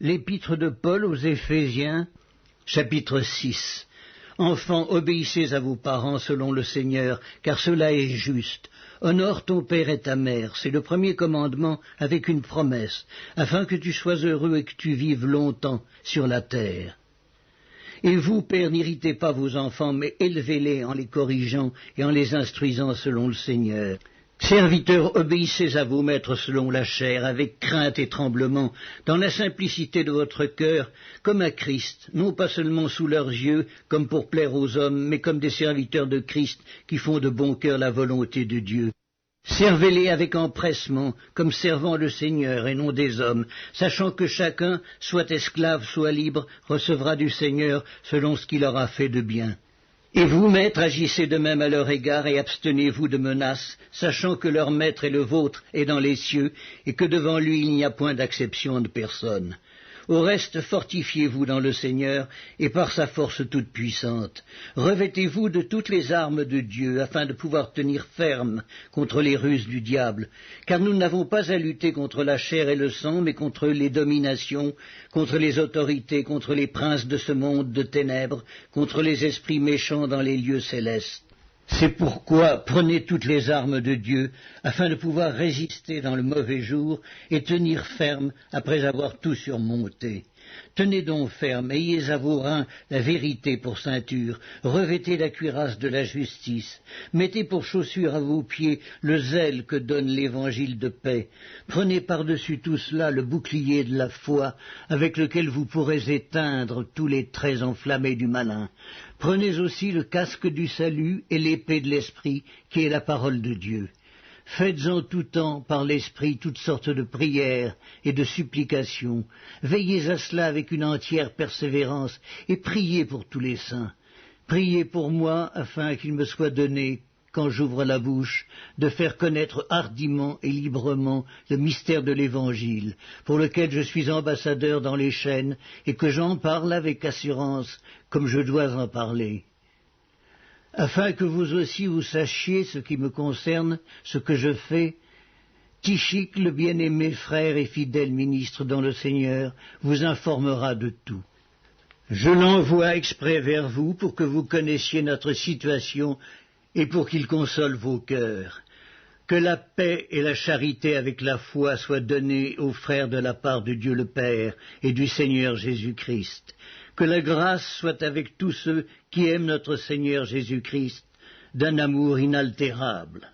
L'épître de Paul aux Éphésiens, chapitre 6. Enfants, obéissez à vos parents selon le Seigneur, car cela est juste. Honore ton père et ta mère, c'est le premier commandement avec une promesse, afin que tu sois heureux et que tu vives longtemps sur la terre. Et vous, pères, n'irritez pas vos enfants, mais élevez-les en les corrigeant et en les instruisant selon le Seigneur. Serviteurs, obéissez à vos maîtres selon la chair, avec crainte et tremblement, dans la simplicité de votre cœur, comme à Christ, non pas seulement sous leurs yeux, comme pour plaire aux hommes, mais comme des serviteurs de Christ, qui font de bon cœur la volonté de Dieu. Servez-les avec empressement, comme servant le Seigneur et non des hommes, sachant que chacun, soit esclave, soit libre, recevra du Seigneur selon ce qu'il aura fait de bien. Et vous, maîtres, agissez de même à leur égard et abstenez-vous de menaces, sachant que leur maître est le vôtre et dans les cieux, et que devant lui il n'y a point d'acception de personne. Au reste, fortifiez-vous dans le Seigneur et par sa force toute puissante. Revêtez-vous de toutes les armes de Dieu, afin de pouvoir tenir ferme contre les ruses du diable. Car nous n'avons pas à lutter contre la chair et le sang, mais contre les dominations, contre les autorités, contre les princes de ce monde de ténèbres, contre les esprits méchants dans les lieux célestes. C'est pourquoi prenez toutes les armes de Dieu, afin de pouvoir résister dans le mauvais jour et tenir ferme après avoir tout surmonté. Tenez donc ferme, ayez à vos reins la vérité pour ceinture, revêtez la cuirasse de la justice, mettez pour chaussure à vos pieds le zèle que donne l'évangile de paix. Prenez par-dessus tout cela le bouclier de la foi, avec lequel vous pourrez éteindre tous les traits enflammés du malin. Prenez aussi le casque du salut et l'épée de l'esprit, qui est la parole de Dieu. Faites en tout temps, par l'Esprit, toutes sortes de prières et de supplications. Veillez à cela avec une entière persévérance, et priez pour tous les saints. Priez pour moi, afin qu'il me soit donné, quand j'ouvre la bouche, de faire connaître hardiment et librement le mystère de l'Évangile, pour lequel je suis ambassadeur dans les chaînes, et que j'en parle avec assurance, comme je dois en parler. Afin que vous aussi vous sachiez ce qui me concerne, ce que je fais, Tychik, le bien-aimé frère et fidèle ministre dans le Seigneur, vous informera de tout. Je l'envoie exprès vers vous pour que vous connaissiez notre situation et pour qu'il console vos cœurs. Que la paix et la charité avec la foi soient données aux frères de la part de Dieu le Père et du Seigneur Jésus-Christ. Que la grâce soit avec tous ceux qui aiment notre Seigneur Jésus-Christ d'un amour inaltérable.